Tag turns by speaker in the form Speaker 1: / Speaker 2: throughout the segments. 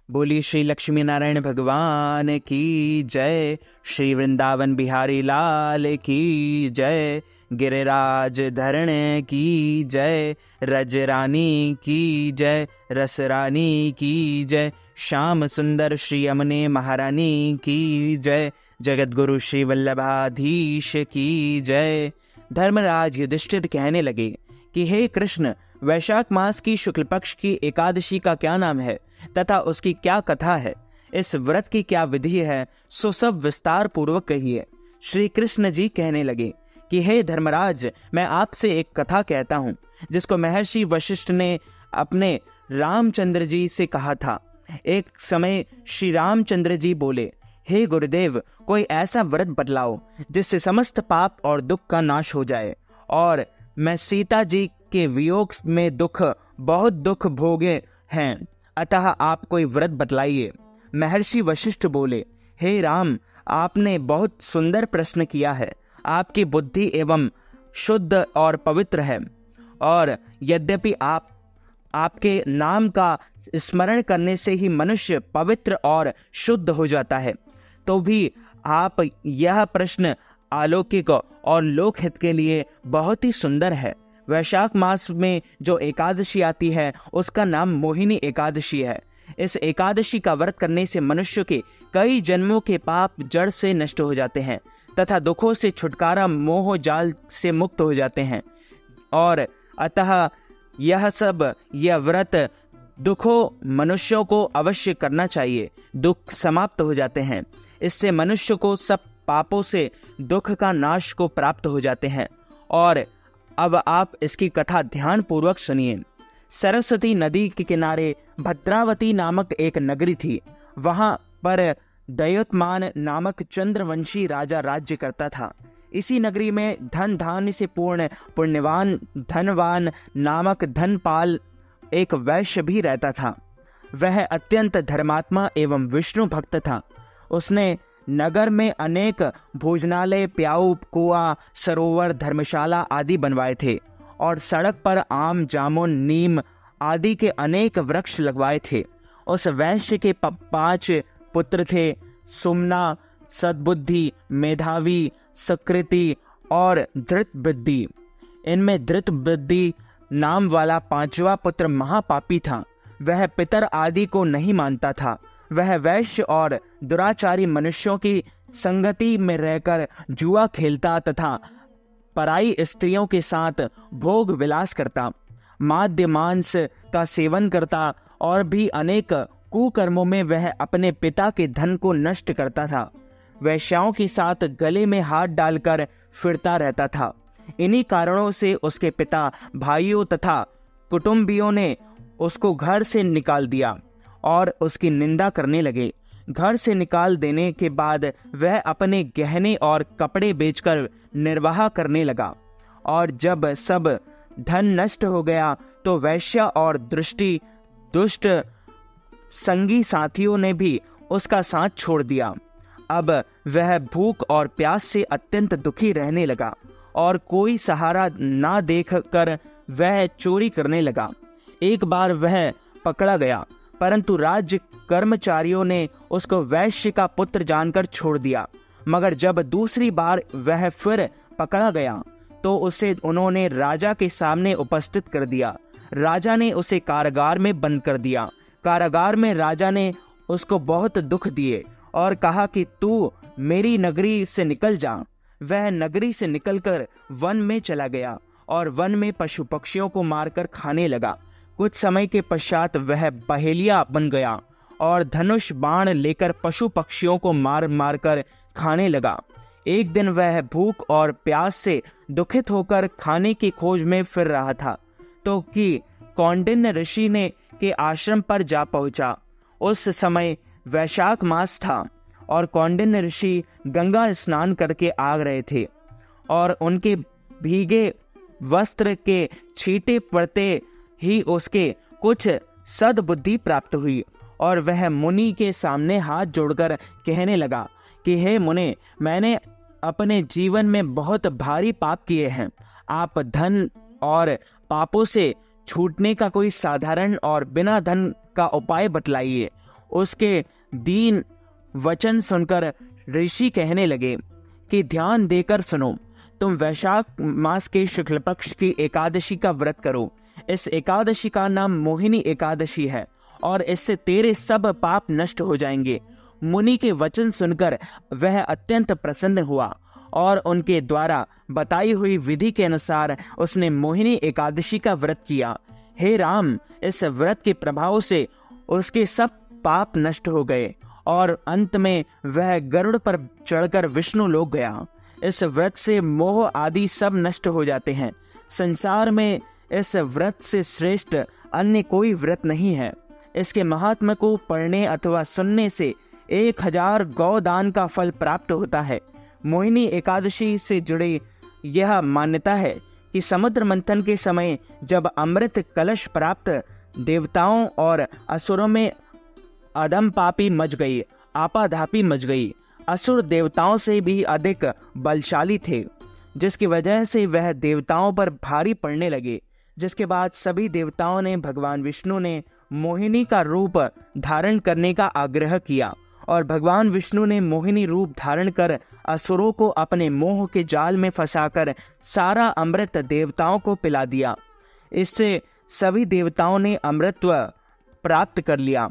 Speaker 1: बोली श्री लक्ष्मी नारायण भगवान की जय। श्री वृंदावन बिहारी लाल की जय। गिरिराज धरण की जय। रज रानी की जय। रस रानी की जय। श्याम सुंदर श्री यमुने महारानी की जय। जगत गुरु श्री वल्लभाधीश की जय। धर्मराज युधिष्ठिर कहने लगे कि हे कृष्ण, वैशाख मास की शुक्ल पक्ष की एकादशी का क्या नाम है तथा उसकी क्या कथा है, इस व्रत की क्या विधि है, सो सब विस्तार पूर्वक कहिए। श्री कृष्ण जी कहने लगे कि हे धर्मराज, मैं आपसे एक कथा कहता हूँ जिसको महर्षि वशिष्ठ ने अपने रामचंद्र जी से कहा था। एक समय श्री रामचंद्र जी बोले, हे गुरुदेव, कोई ऐसा व्रत बतलाओ जिससे समस्त पाप और दुख का नाश हो जाए, और मैं सीता जी के वियोग में बहुत दुख भोगे हैं, अतः आप कोई व्रत बतलाइए। महर्षि वशिष्ठ बोले, हे राम, आपने बहुत सुंदर प्रश्न किया है। आपकी बुद्धि एवं शुद्ध और पवित्र है, और यद्यपि आपके नाम का स्मरण करने से ही मनुष्य पवित्र और शुद्ध हो जाता है, तो भी आप यह प्रश्न अलौकिक और लोकहित के लिए बहुत ही सुंदर है। वैशाख मास में जो एकादशी आती है उसका नाम मोहिनी एकादशी है। इस एकादशी का व्रत करने से मनुष्य के कई जन्मों के पाप जड़ से नष्ट हो जाते हैं तथा दुखों से छुटकारा मोह जाल से मुक्त हो जाते हैं, और अतः यह व्रत दुखों मनुष्यों को अवश्य करना चाहिए। दुख समाप्त हो जाते हैं, इससे मनुष्य को सब पापों से दुख का नाश को प्राप्त हो जाते हैं। और अब आप इसकी कथा ध्यान पूर्वक सुनिए। सरस्वती नदी के किनारे भद्रावती नामक एक नगरी थी। वहां पर दयोतमान नामक चंद्रवंशी राजा राज्य करता था। इसी नगरी में धन धान्य से पूर्ण पुण्यवान धनवान नामक धनपाल एक वैश्य भी रहता था। वह अत्यंत धर्मात्मा एवं विष्णु भक्त था। उसने नगर में अनेक भोजनालय, प्याऊ, कुआं, सरोवर, धर्मशाला आदि बनवाए थे, और सड़क पर आम, जामुन, नीम आदि के अनेक वृक्ष लगवाए थे। उस वैश्य के 5 पुत्र थे, सुमना, सद्बुद्धि, मेधावी, सुकृति और धृतबुद्धि। इनमें धृतबुद्धि नाम वाला 5वां पुत्र महापापी था। वह पितर आदि को नहीं मानता था। वह वैश्य और दुराचारी मनुष्यों की संगति में रहकर जुआ खेलता तथा पराई स्त्रियों के साथ भोग विलास करता, माद्य मांस का सेवन करता, और भी अनेक कुकर्मों में वह अपने पिता के धन को नष्ट करता था। वैश्याओं के साथ गले में हाथ डालकर फिरता रहता था। इन्हीं कारणों से उसके पिता, भाइयों तथा कुटुंबियों ने उसको घर से निकाल दिया और उसकी निंदा करने लगे। घर से निकाल देने के बाद वह अपने गहने और कपड़े बेचकर निर्वाह करने लगा, और जब सब धन नष्ट हो गया तो वैश्या और दुष्ट संगी साथियों ने भी उसका साथ छोड़ दिया। अब वह भूख और प्यास से अत्यंत दुखी रहने लगा, और कोई सहारा ना देखकर वह चोरी करने लगा। एक बार वह पकड़ा गया, परंतु राज्य कर्मचारियों ने उसको वैश्य का पुत्र जानकर छोड़ दिया। मगर जब दूसरी बार वह फिर पकड़ा गया तो उसे उन्होंने राजा के सामने उपस्थित कर दिया। राजा ने उसे कारागार में बंद कर दिया। कारागार में राजा ने उसको बहुत दुख दिए और कहा कि तू मेरी नगरी से निकल जा। वह नगरी से निकलकर वन में चला गया और वन में पशु पक्षियों को मारकर खाने लगा। कुछ समय के पश्चात वह बहेलिया बन गया और धनुष बाण लेकर पशु पक्षियों को मार मार कर खाने लगा। एक दिन वह भूख और प्यास से दुखित होकर खाने की खोज में फिर रहा था तो कि कौंडिन्य ऋषि ने के आश्रम पर जा पहुंचा। उस समय वैशाख मास था और कौंडिन्य ऋषि गंगा स्नान करके आ रहे थे, और उनके भीगे वस्त्र के छींटे पड़ते ही उसके कुछ सद्बुद्धि प्राप्त हुई, और वह मुनि के सामने हाथ जोड़कर कहने लगा कि हे मुने, मैंने अपने जीवन में बहुत भारी पाप किए हैं। आप धन और पापों से छूटने का कोई साधारण और बिना धन का उपाय बतलाइए। उसके दीन वचन सुनकर ऋषि कहने लगे कि ध्यान देकर सुनो, तुम वैशाख मास के शुक्ल पक्ष की एकादशी का व्रत करो। इस एकादशी का नाम मोहिनी एकादशी है और इससे तेरे सब पाप नष्ट हो जाएंगे। मुनि के वचन सुनकर वह अत्यंत प्रसन्न हुआ और उनके द्वारा बताई हुई विधि के अनुसार उसने मोहिनी एकादशी का व्रत किया। हे राम, इस व्रत के प्रभाव से उसके सब पाप नष्ट हो गए और अंत में वह गरुड़ पर चढ़कर विष्णु लोक गया। इस व्रत से मोह आदि सब नष्ट हो जाते हैं। संसार में इस व्रत से श्रेष्ठ अन्य कोई व्रत नहीं है। इसके महात्म्य को पढ़ने अथवा सुनने से 1000 गौदान का फल प्राप्त होता है। मोहिनी एकादशी से जुड़े यह मान्यता है कि समुद्र मंथन के समय जब अमृत कलश प्राप्त देवताओं और असुरों में अदम पापी मच गई, आपाधापी मच गई। असुर देवताओं से भी अधिक बलशाली थे, जिसकी वजह से वह देवताओं पर भारी पड़ने लगे। जिसके बाद सभी देवताओं ने भगवान विष्णु ने मोहिनी का रूप धारण करने का आग्रह किया और भगवान विष्णु ने मोहिनी रूप धारण कर असुरों को अपने मोह के जाल में फंसाकर सारा अमृत देवताओं को पिला दिया। इससे सभी देवताओं ने अमृतत्व प्राप्त कर लिया।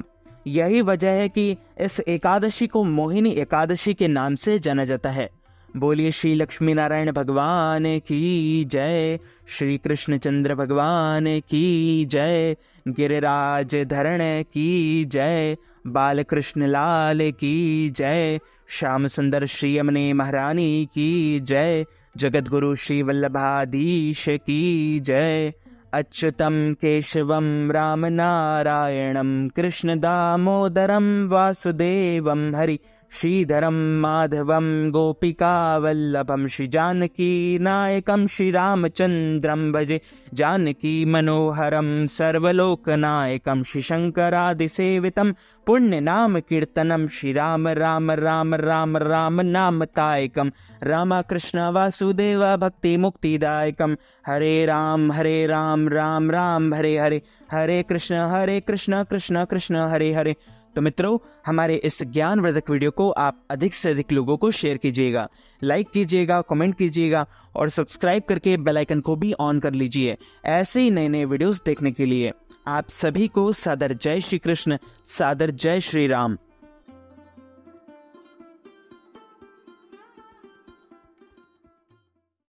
Speaker 1: यही वजह है कि इस एकादशी को मोहिनी एकादशी के नाम से जाना जाता है। बोलिए श्री लक्ष्मी नारायण भगवान की जय, श्री कृष्णचंद्र भगवान की जय, गिरिराज धरण की जय, बालकृष्ण लाल की जय, श्याम सुंदर श्री यमुने महारानी की जय, जगत गुरु श्री वल्लभाधीश की जय। अच्युतम केशवम राम नारायणम कृष्ण दामोदरम वासुदेवम हरि श्रीधरम माधवम गोपिका वल्लभम श्री जानकी नायकम श्री रामचंद्रम भजे जानकी मनोहरम सर्वलोकनायकम श्री शंकरादिसेवितम पुण्य नाम कीर्तनम श्री राम राम राम राम राम नाम तायकम रामा कृष्ण वासुदेव भक्ति मुक्तिदायकम हरे राम राम राम हरे हरे, हरे कृष्ण कृष्ण कृष्ण हरे हरे। तो मित्रों, हमारे इस ज्ञानवर्धक वीडियो को आप अधिक से अधिक लोगों को शेयर कीजिएगा, लाइक कीजिएगा, कमेंट कीजिएगा और सब्सक्राइब करके बेल आइकन को भी ऑन कर लीजिए ऐसे ही नए नए वीडियोस देखने के लिए। आप सभी को सादर जय श्री कृष्ण, सादर जय श्री राम।